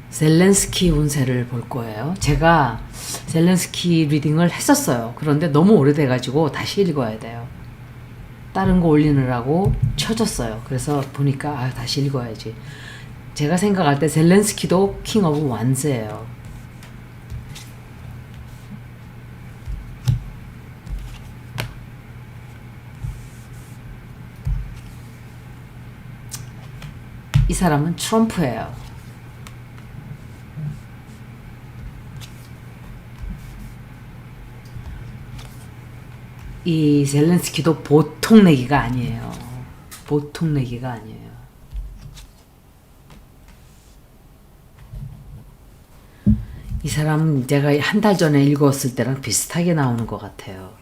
젤렌스키 운세를 볼 거예요. 제가 젤렌스키 리딩을 했었어요. 그런데 너무 오래돼가지고 다시 읽어야 돼요. 다른 거 올리느라고 쳐졌어요. 그래서 보니까 다시 읽어야지. 제가 생각할 때 젤렌스키도 킹 오브 완즈예요. 이 사람은 트럼프예요. 이 젤렌스키도 보통 내기가 아니에요. 보통 내기가 아니에요. 이 사람 제가 한 달 전에 읽었을 때랑 비슷하게 나오는 것 같아요.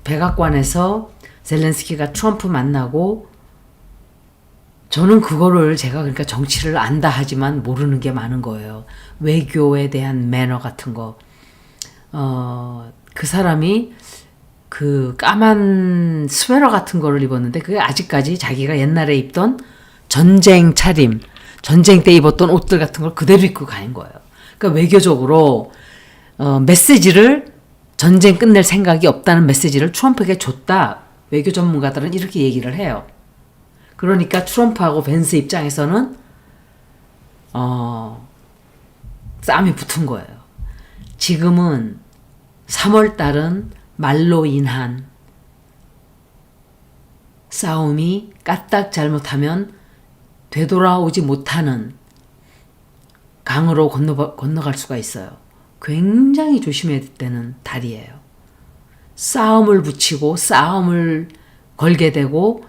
백악관에서 젤렌스키가 트럼프 만나고 저는 그거를 제가 그러니까 정치를 안다 하지만 모르는 게 많은 거예요. 외교에 대한 매너 같은 거. 그 사람이 그 까만 스웨터 같은 거를 입었는데 그게 아직까지 자기가 옛날에 입던 전쟁 차림, 전쟁 때 입었던 옷들 같은 걸 그대로 입고 가는 거예요. 그러니까 외교적으로 메시지를 전쟁 끝낼 생각이 없다는 메시지를 트럼프에게 줬다. 외교 전문가들은 이렇게 얘기를 해요. 그러니까 트럼프하고 벤스 입장에서는 싸움이 붙은 거예요. 지금은 3월 달은 말로 인한 싸움이 까딱 잘못하면 되돌아오지 못하는 강으로 건너갈 수가 있어요. 굉장히 조심해야 되는 달이에요. 싸움을 붙이고 싸움을 걸게 되고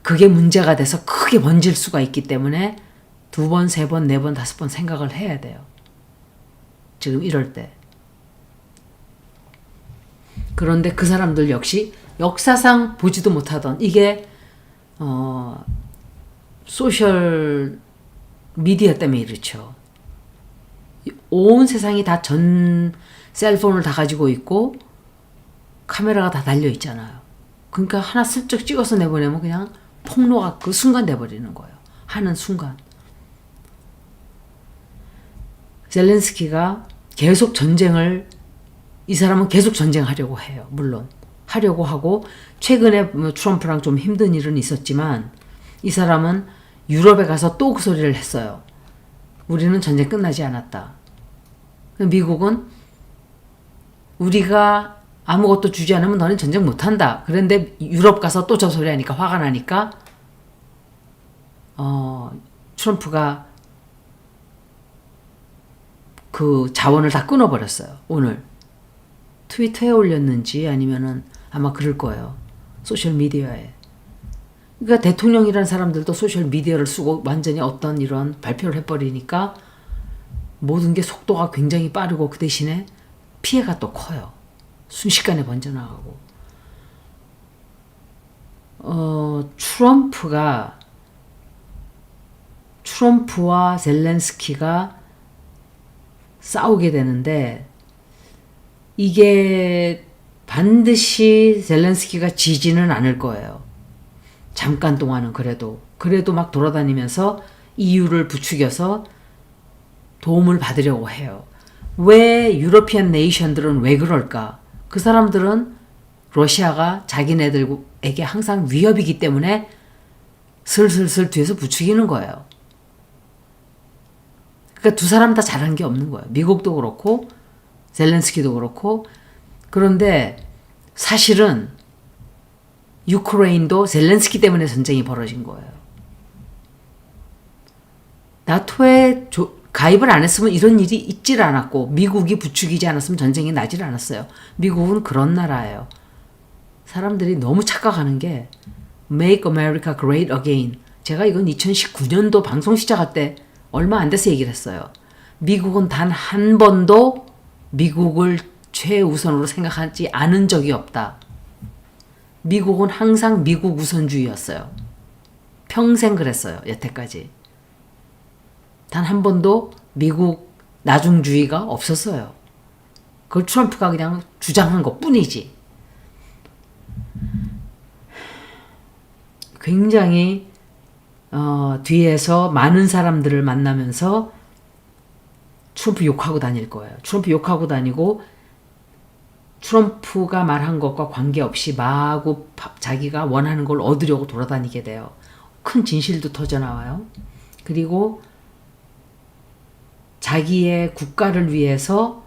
그게 문제가 돼서 크게 번질 수가 있기 때문에 2번, 3번, 4번, 5번 생각을 해야 돼요. 지금 이럴 때. 그런데 그 사람들 역시 역사상 보지도 못하던 이게 소셜 미디어 때문에 이렇죠. 온 세상이 다 전 셀폰을 다 가지고 있고 카메라가 다 달려 있잖아요. 그러니까 하나 슬쩍 찍어서 내보내면 그냥 폭로가 그 순간 돼버리는 거예요. 하는 순간. 젤렌스키가 계속 전쟁을 이 사람은 계속 전쟁하려고 해요. 물론 하려고 하고 최근에 트럼프랑 좀 힘든 일은 있었지만 이 사람은 유럽에 가서 또 그 소리를 했어요. 우리는 전쟁 끝나지 않았다. 미국은 우리가 아무것도 주지 않으면 너는 전쟁 못한다. 그런데 유럽 가서 또 저 소리 하니까 화가 나니까 트럼프가 그 자원을 다 끊어버렸어요. 오늘 트위터에 올렸는지 아니면은 아마 그럴 거예요. 소셜미디어에. 그러니까 대통령이라는 사람들도 소셜미디어를 쓰고 완전히 어떤 이런 발표를 해버리니까 모든 게 속도가 굉장히 빠르고 그 대신에 피해가 또 커요. 순식간에 번져나가고. 트럼프와 젤렌스키가 싸우게 되는데 이게 반드시 젤렌스키가 지지는 않을 거예요. 잠깐 동안은 그래도 막 돌아다니면서 EU를 부추겨서 도움을 받으려고 해요. 왜 유러피안 네이션들은 왜 그럴까? 그 사람들은 러시아가 자기네들에게 항상 위협이기 때문에 슬슬슬 뒤에서 부추기는 거예요. 그러니까 두 사람 다 잘한 게 없는 거예요. 미국도 그렇고 젤렌스키도 그렇고. 그런데 사실은 유크레인도 젤렌스키 때문에 전쟁이 벌어진 거예요. 나토에 가입을 안 했으면 이런 일이 있질 않았고 미국이 부추기지 않았으면 전쟁이 나질 않았어요. 미국은 그런 나라예요. 사람들이 너무 착각하는 게 Make America Great Again. 제가 이건 2019년도 방송 시작할 때 얼마 안 돼서 얘기를 했어요. 미국은 단 한 번도 미국을 최우선으로 생각하지 않은 적이 없다. 미국은 항상 미국 우선주의였어요. 평생 그랬어요. 여태까지. 단 한 번도 미국 나중주의가 없었어요. 그걸 트럼프가 그냥 주장한 것 뿐이지. 굉장히 뒤에서 많은 사람들을 만나면서 트럼프 욕하고 다닐 거예요. 트럼프 욕하고 다니고 트럼프가 말한 것과 관계없이 마구 자기가 원하는 걸 얻으려고 돌아다니게 돼요. 큰 진실도 터져나와요. 그리고 자기의 국가를 위해서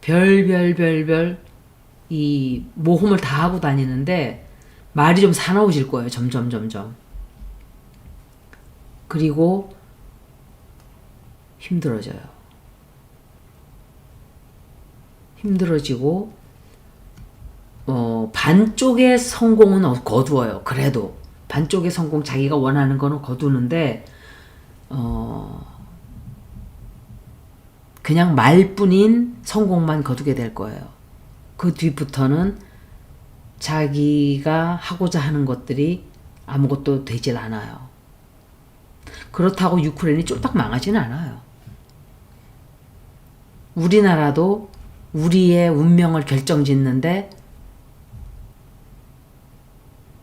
별별 이 모험을 다 하고 다니는데 말이 좀 사나워질 거예요. 점점. 그리고 힘들어져요. 힘들어지고 반쪽의 성공은 거두어요. 그래도 반쪽의 성공, 자기가 원하는 거는 거두는데 그냥 말뿐인 성공만 거두게 될 거예요. 그 뒤부터는 자기가 하고자 하는 것들이 아무것도 되질 않아요. 그렇다고 유크레인이 쫄딱 망하지는 않아요. 우리나라도 우리의 운명을 결정짓는데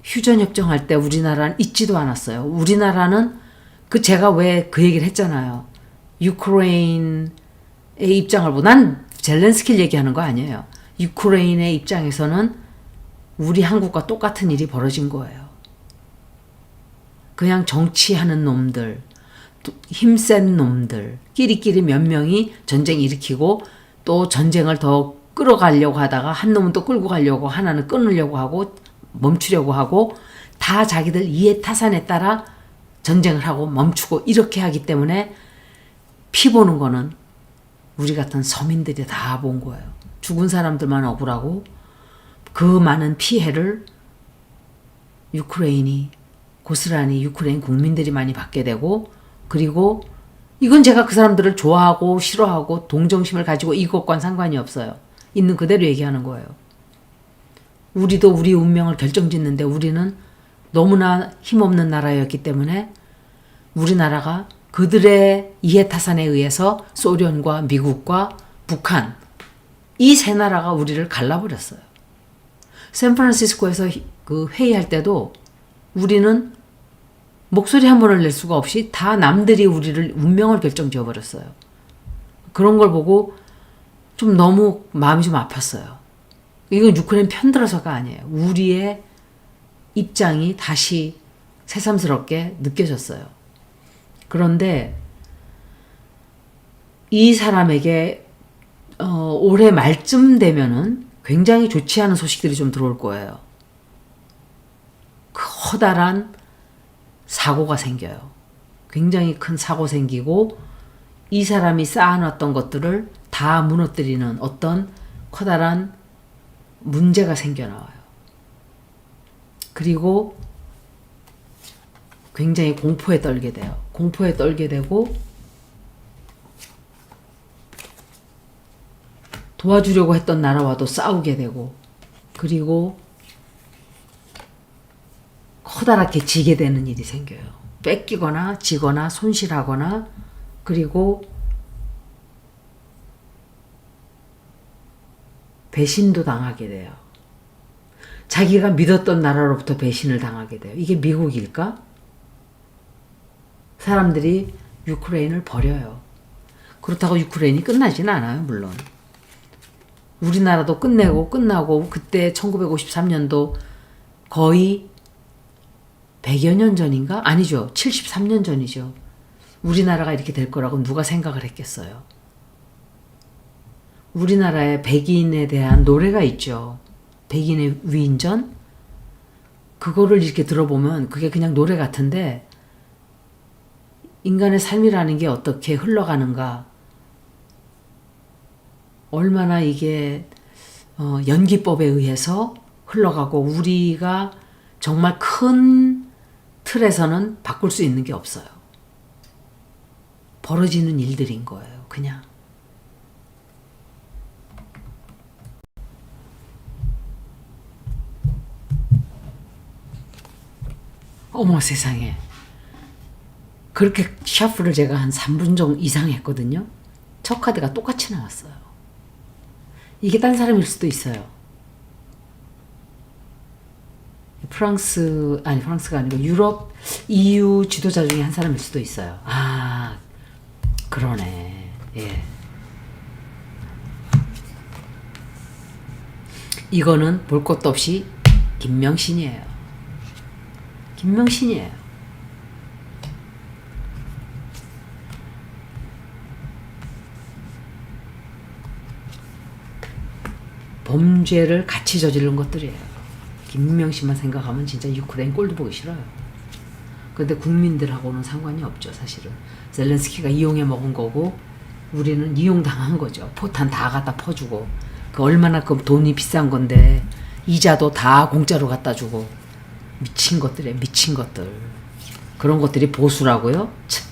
휴전협정할 때 우리나라는 잊지도 않았어요. 우리나라는 제가 왜 그 얘기를 했잖아요. 유크레인의 입장을 보고, 난 젤렌스키를 얘기하는 거 아니에요. 유크레인의 입장에서는 우리 한국과 똑같은 일이 벌어진 거예요. 그냥 정치하는 놈들, 힘센 놈들, 끼리끼리 몇 명이 전쟁 일으키고 또 전쟁을 더 끌어가려고 하다가 한 놈은 또 끌고 가려고, 하나는 끊으려고 하고 멈추려고 하고, 다 자기들 이해 타산에 따라 전쟁을 하고 멈추고 이렇게 하기 때문에 피 보는 거는 우리 같은 서민들이 다 본 거예요. 죽은 사람들만 억울하고 그 많은 피해를 유크레인이 고스란히 유크레인 국민들이 많이 받게 되고, 그리고 이건 제가 그 사람들을 좋아하고 싫어하고 동정심을 가지고 이것과는 상관이 없어요. 있는 그대로 얘기하는 거예요. 우리도 우리 운명을 결정짓는데 우리는 너무나 힘없는 나라였기 때문에 우리나라가 그들의 이해타산에 의해서 소련과 미국과 북한, 이 세 나라가 우리를 갈라버렸어요. 샌프란시스코에서 그 회의할 때도 우리는 목소리 한 번을 낼 수가 없이 다 남들이 우리를 운명을 결정지어 버렸어요. 그런 걸 보고 좀 너무 마음이 좀 아팠어요. 이건 유크레인 편들어서가 아니에요. 우리의 입장이 다시 새삼스럽게 느껴졌어요. 그런데 이 사람에게 올해 말쯤 되면은 굉장히 좋지 않은 소식들이 좀 들어올 거예요. 커다란 사고가 생겨요. 굉장히 큰 사고 생기고 이 사람이 쌓아놨던 것들을 다 무너뜨리는 어떤 커다란 문제가 생겨나와요. 그리고 굉장히 공포에 떨게 돼요. 공포에 떨게 되고 도와주려고 했던 나라와도 싸우게 되고, 그리고 커다랗게 지게 되는 일이 생겨요. 뺏기거나 지거나 손실하거나, 그리고 배신도 당하게 돼요. 자기가 믿었던 나라로부터 배신을 당하게 돼요. 이게 미국일까? 사람들이 유크레인을 버려요. 그렇다고 유크레인이 끝나지는 않아요, 물론. 우리나라도 끝나고 그때 1953년도 거의 100여 년 전인가? 아니죠. 73년 전이죠. 우리나라가 이렇게 될 거라고 누가 생각을 했겠어요. 우리나라에 백인에 대한 노래가 있죠. 백인의 위인전? 그거를 이렇게 들어보면 그게 그냥 노래 같은데, 인간의 삶이라는 게 어떻게 흘러가는가, 얼마나 이게 연기법에 의해서 흘러가고 우리가 정말 큰 틀에서는 바꿀 수 있는 게 없어요. 벌어지는 일들인 거예요. 그냥. 어머 세상에. 그렇게 샤프를 제가 한 3분 정도 이상 했거든요. 첫 카드가 똑같이 나왔어요. 이게 딴 사람일 수도 있어요. 프랑스가 아니고 유럽 EU 지도자 중에 한 사람일 수도 있어요. 아, 그러네. 예. 이거는 볼 것도 없이 김명신이에요. 김명신이에요. 범죄를 같이 저지른 것들이에요. 김명신만 생각하면 진짜 유크레인 꼴도 보기 싫어요. 근데 국민들하고는 상관이 없죠, 사실은. 젤렌스키가 이용해 먹은 거고 우리는 이용당한 거죠. 포탄 다 갖다 퍼주고. 그 얼마나 그 돈이 비싼 건데 이자도 다 공짜로 갖다 주고. 미친 것들이에요, 미친 것들. 그런 것들이 보수라고요? 참,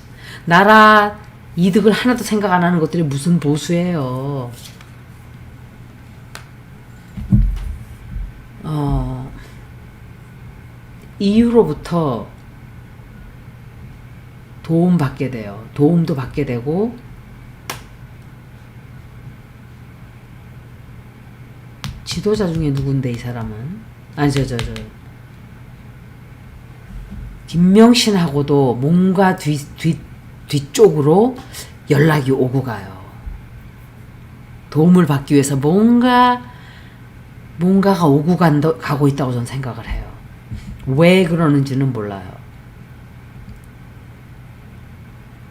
나라 이득을 하나도 생각 안 하는 것들이 무슨 보수예요. EU로부터 도움 받게 돼요. 도움도 받게 되고 지도자 중에 누군데 이 사람은? 아니 김명신하고도 뭔가 뒤쪽으로 연락이 오고 가요. 도움을 받기 위해서 뭔가가 오고 가고 있다고 저는 생각을 해요. 왜 그러는지는 몰라요.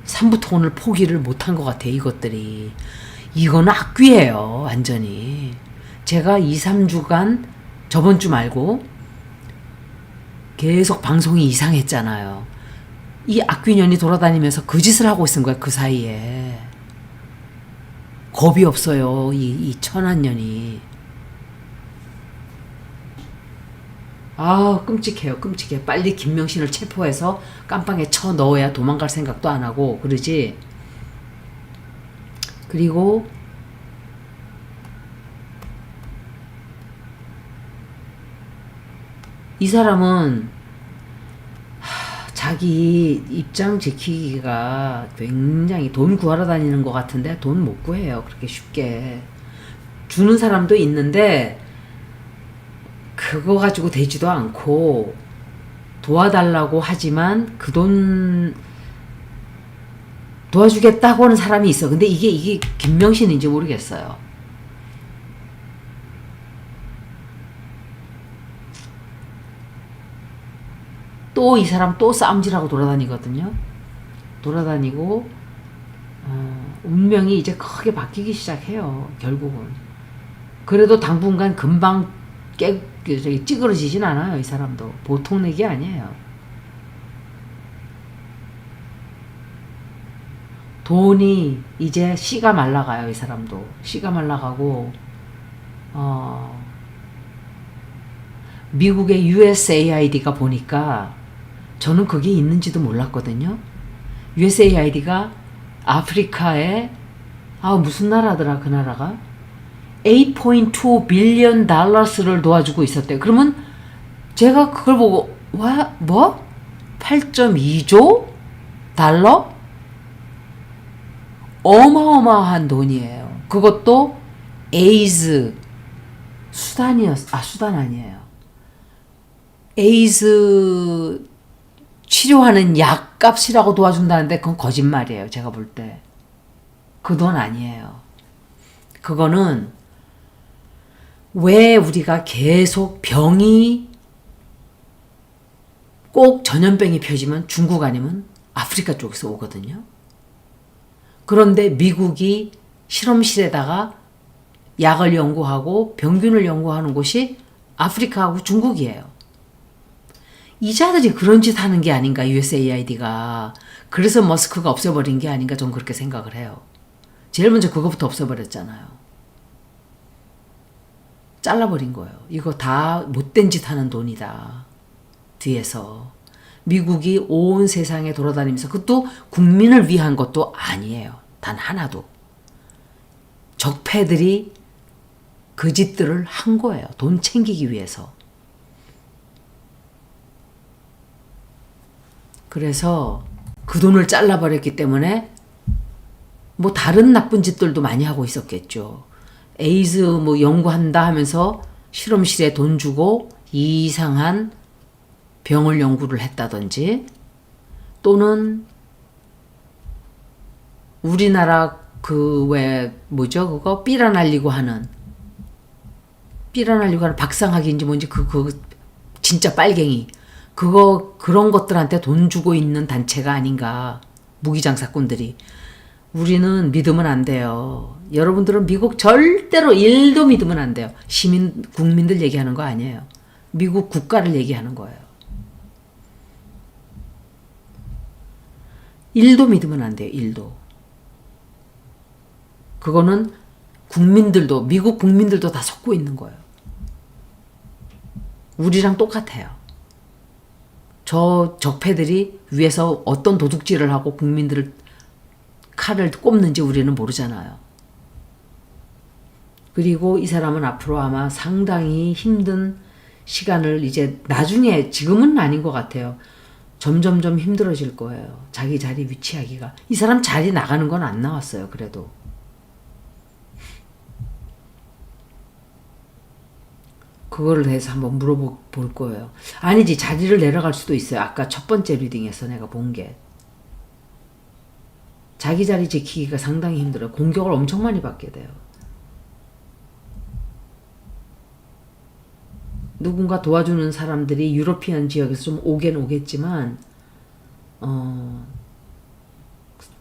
3부터 오늘 포기를 못한 것 같아요. 이것들이. 이거는 악귀예요. 완전히. 제가 2, 3주간 저번 주 말고 계속 방송이 이상했잖아요. 이 악귀년이 돌아다니면서 그 짓을 하고 있는 거야. 그 사이에. 겁이 없어요. 이 천한년이. 아, 끔찍해요. 끔찍해. 빨리 김명신을 체포해서 깜빵에 쳐 넣어야 도망갈 생각도 안 하고 그러지. 그리고 이 사람은 자기 입장 지키기가 굉장히 돈 구하러 다니는 것 같은데 돈 못 구해요. 그렇게 쉽게. 주는 사람도 있는데 그거 가지고 되지도 않고 도와달라고 하지만 그 돈 도와주겠다고 하는 사람이 있어. 근데 이게 김명신인지 모르겠어요. 또 이 사람 또 싸움질하고 돌아다니거든요. 돌아다니고 운명이 이제 크게 바뀌기 시작해요. 결국은. 그래도 당분간 금방 찌그러지진 않아요. 이 사람도. 보통 내기 아니에요. 돈이 이제 씨가 말라가요. 이 사람도. 씨가 말라가고 미국의 USAID가 보니까 저는 그게 있는지도 몰랐거든요. USAID가 아프리카에 무슨 나라더라 그 나라가 8.2 빌리언 달러스를 도와주고 있었대요. 그러면 제가 그걸 보고 뭐? 8.2조 달러? 어마어마한 돈이에요. 그것도 에이즈 수단 아니에요. 에이즈 치료하는 약값이라고 도와준다는데 그건 거짓말이에요. 제가 볼 때. 그 돈 아니에요. 그거는 왜 우리가 계속 병이 꼭 전염병이 펴지면 중국 아니면 아프리카 쪽에서 오거든요. 그런데 미국이 실험실에다가 약을 연구하고 병균을 연구하는 곳이 아프리카하고 중국이에요. 이자들이 그런 짓 하는 게 아닌가, USAID가. 그래서 머스크가 없애버린 게 아닌가, 전 그렇게 생각을 해요. 제일 먼저 그거부터 없애버렸잖아요. 잘라버린 거예요. 이거 다 못된 짓 하는 돈이다. 뒤에서. 미국이 온 세상에 돌아다니면서 그것도 국민을 위한 것도 아니에요. 단 하나도. 적폐들이 그 짓들을 한 거예요. 돈 챙기기 위해서. 그래서 그 돈을 잘라버렸기 때문에 뭐 다른 나쁜 짓들도 많이 하고 있었겠죠. 에이즈 뭐 연구한다 하면서 실험실에 돈 주고 이상한 병을 연구를 했다든지 또는 우리나라 그 왜 뭐죠 그거 삐라날리고 하는 박상학인지 뭔지 그 진짜 빨갱이 그런 것들한테 돈 주고 있는 단체가 아닌가. 무기장 사건들이. 우리는 믿으면 안 돼요. 여러분들은 미국 절대로 1도 믿으면 안 돼요. 국민들 얘기하는 거 아니에요. 미국 국가를 얘기하는 거예요. 1도 믿으면 안 돼요. 1도. 그거는 미국 국민들도 다 속고 있는 거예요. 우리랑 똑같아요. 저 적폐들이 위에서 어떤 도둑질을 하고 국민들을 칼을 꼽는지 우리는 모르잖아요. 그리고 이 사람은 앞으로 아마 상당히 힘든 시간을 이제 나중에 지금은 아닌 것 같아요. 점점점 힘들어질 거예요. 자기 자리 위치하기가. 이 사람 자리 나가는 건 안 나왔어요. 그래도. 그거를 대해서 한번 물어볼 거예요. 아니지 자리를 내려갈 수도 있어요. 아까 첫 번째 리딩에서 내가 본 게. 자기 자리 지키기가 상당히 힘들어요. 공격을 엄청 많이 받게 돼요. 누군가 도와주는 사람들이 유러피안 지역에서 좀 오긴 오겠지만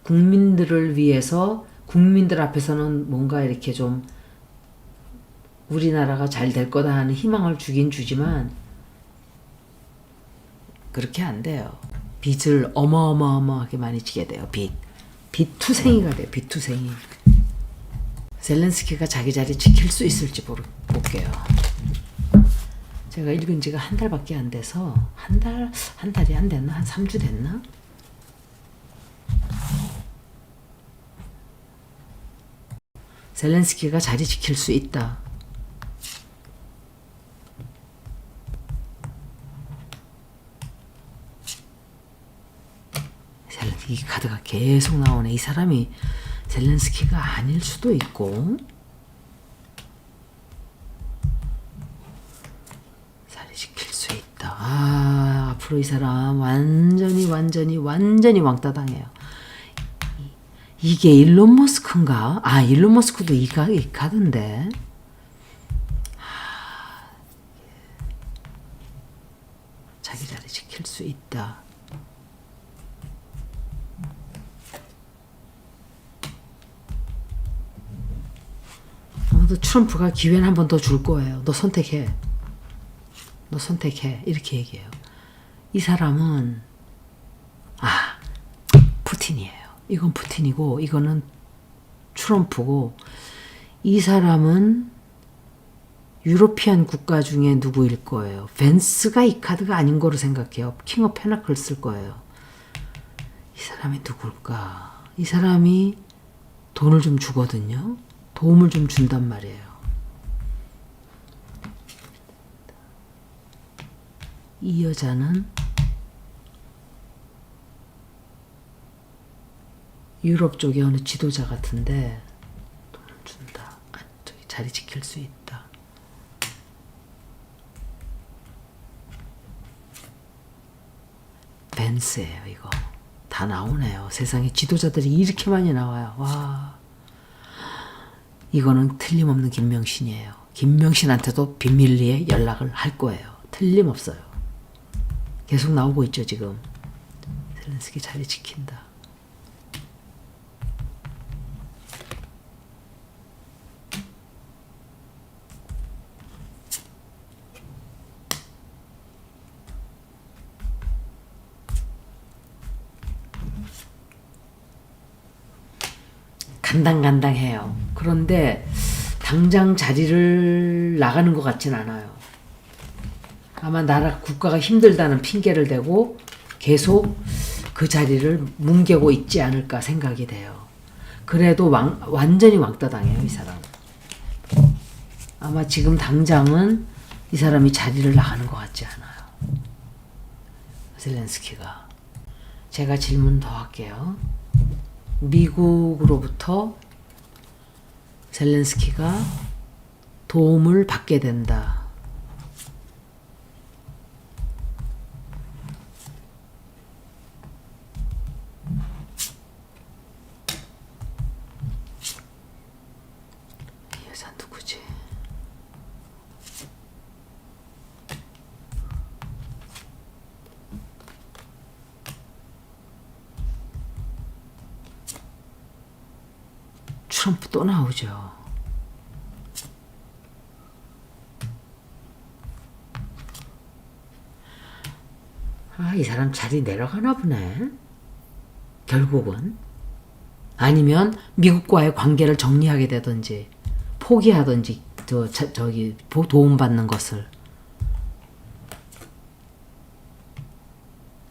국민들을 위해서 국민들 앞에서는 뭔가 이렇게 좀 우리나라가 잘 될 거다 하는 희망을 주긴 주지만 그렇게 안 돼요. 빚을 어마어마하게 많이 지게 돼요. 빚투생이가 돼요. 빚투생이. 젤렌스키가 자기 자리 지킬 수 있을지 볼게요. 제가 읽은 지가 한 달밖에 안 돼서 한 달이 안 됐나? 한 3주 됐나? 젤렌스키가 자리 지킬 수 있다. 이 카드가 계속 나오네. 이 사람이 젤렌스키가 아닐 수도 있고 자리 지킬 수 있다. 앞으로 이 사람 완전히 왕따당해요. 이게 일론 머스크인가? 일론 머스크도 이 카드인데. 자기 자리 지킬 수 있다. 아마도 트럼프가 기회는 한 번 더 줄 거예요. 너 선택해. 이렇게 얘기해요. 이 사람은 푸틴이에요. 이건 푸틴이고 이거는 트럼프고 이 사람은 유로피안 국가 중에 누구일 거예요. 벤스가 이 카드가 아닌 거로 생각해요. 킹 오브 페나클 쓸 거예요. 이 사람이 누굴까? 이 사람이 돈을 좀 주거든요. 도움을 좀 준단 말이에요. 이 여자는 유럽 쪽의 어느 지도자 같은데 돈을 준다. 저기 자리 지킬 수 있다. 벤스예요. 이거 다 나오네요. 세상에 지도자들이 이렇게 많이 나와요. 와, 이거는 틀림없는 김명신이에요. 김명신한테도 비밀리에 연락을 할 거예요. 틀림없어요. 계속 나오고 있죠 지금. 젤렌스키 자리 지킨다. 간당간당해요. 그런데 당장 자리를 나가는 것 같진 않아요. 아마 나라 국가가 힘들다는 핑계를 대고 계속 그 자리를 뭉개고 있지 않을까 생각이 돼요. 그래도 완전히 왕따당해요. 이 사람. 아마 지금 당장은 이 사람이 자리를 나가는 것 같지 않아요. 젤렌스키가. 제가 질문 더 할게요. 미국으로부터 젤렌스키가 도움을 받게 된다. 트럼프 또 나오죠. 아, 이 사람 자리 내려가나 보네. 결국은. 아니면 미국과의 관계를 정리하게 되든지 포기하든지 저기 도움받는 것을.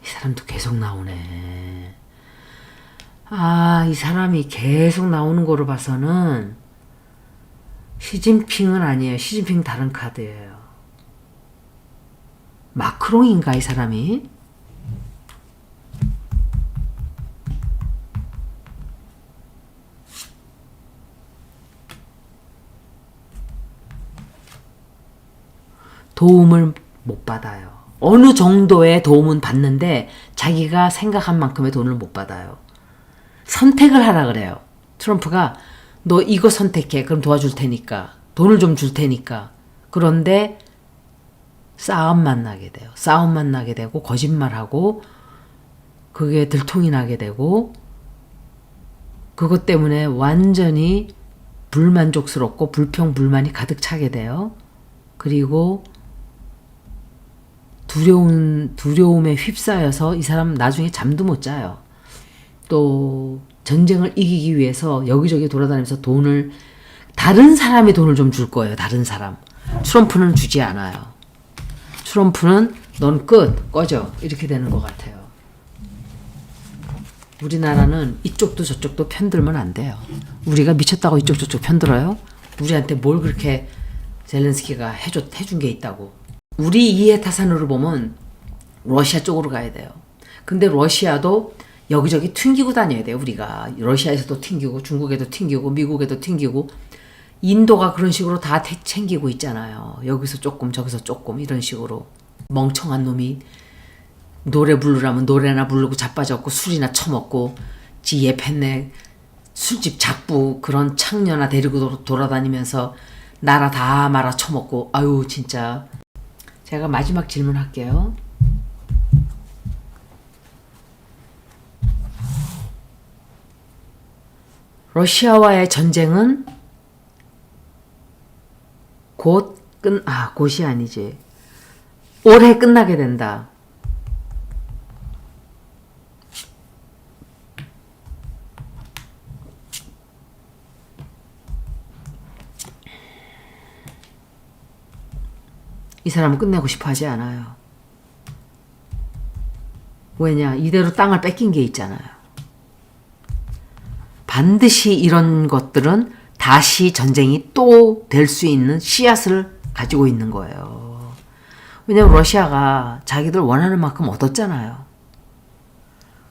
이 사람도 계속 나오네. 아, 이 사람이 계속 나오는 거로 봐서는 시진핑은 아니에요. 시진핑 다른 카드예요. 마크롱인가 이 사람이? 도움을 못 받아요. 어느 정도의 도움은 받는데 자기가 생각한 만큼의 돈을 못 받아요. 선택을 하라 그래요. 트럼프가 너 이거 선택해. 그럼 도와줄 테니까. 돈을 좀 줄 테니까. 그런데 싸움만 나게 돼요. 싸움만 나게 되고 거짓말하고 그게 들통이 나게 되고 그것 때문에 완전히 불만족스럽고 불평불만이 가득 차게 돼요. 그리고 두려움에 휩싸여서 이 사람 나중에 잠도 못 자요. 또 전쟁을 이기기 위해서 여기저기 돌아다니면서 다른 사람이 돈을 좀 줄 거예요. 다른 사람. 트럼프는 주지 않아요. 트럼프는 넌 끝, 꺼져. 이렇게 되는 것 같아요. 우리나라는 이쪽도 저쪽도 편들면 안 돼요. 우리가 미쳤다고 이쪽 저쪽 편들어요? 우리한테 뭘 그렇게 젤렌스키가 해준 게 있다고. 우리 이해타산으로 보면 러시아 쪽으로 가야 돼요. 근데 러시아도 여기저기 튕기고 다녀야 돼요. 우리가 러시아에서도 튕기고 중국에도 튕기고 미국에도 튕기고 인도가 그런 식으로 다 챙기고 있잖아요. 여기서 조금 저기서 조금 이런 식으로 멍청한 놈이 노래 부르라면 노래나 부르고 자빠졌고 술이나 처먹고 지 예편네 술집 잡부 그런 창녀나 데리고 돌아다니면서 나라 다 말아 처먹고 아유 진짜. 제가 마지막 질문할게요. 러시아와의 전쟁은 곧이 아니지. 올해 끝나게 된다. 이 사람은 끝내고 싶어 하지 않아요. 왜냐? 이대로 땅을 뺏긴 게 있잖아요. 반드시 이런 것들은 다시 전쟁이 또 될 수 있는 씨앗을 가지고 있는 거예요. 왜냐면 러시아가 자기들 원하는 만큼 얻었잖아요.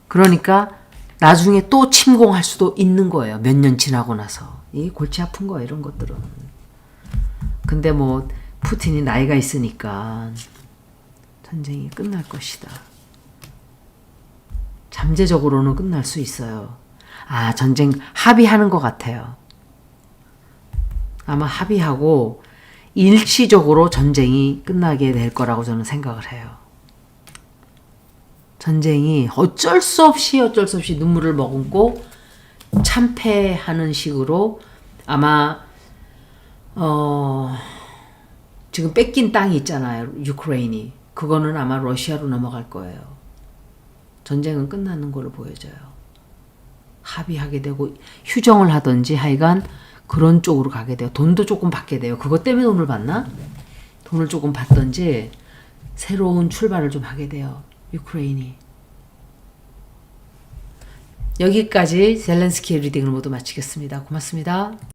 그러니까 나중에 또 침공할 수도 있는 거예요. 몇 년 지나고 나서. 이 골치 아픈 거예요, 이런 것들은. 근데 뭐 푸틴이 나이가 있으니까 전쟁이 끝날 것이다. 잠재적으로는 끝날 수 있어요. 아, 전쟁 합의하는 것 같아요. 아마 합의하고 일시적으로 전쟁이 끝나게 될 거라고 저는 생각을 해요. 전쟁이 어쩔 수 없이 눈물을 머금고 참패하는 식으로 아마 지금 뺏긴 땅이 있잖아요. 유크레인이. 그거는 아마 러시아로 넘어갈 거예요. 전쟁은 끝나는 걸로 보여져요. 합의하게 되고 휴정을 하든지 하여간 그런 쪽으로 가게 돼요. 돈도 조금 받게 돼요. 그것 때문에 돈을 받나? 돈을 조금 받든지 새로운 출발을 좀 하게 돼요. 유크레인이. 여기까지 젤렌스키의 리딩을 모두 마치겠습니다. 고맙습니다.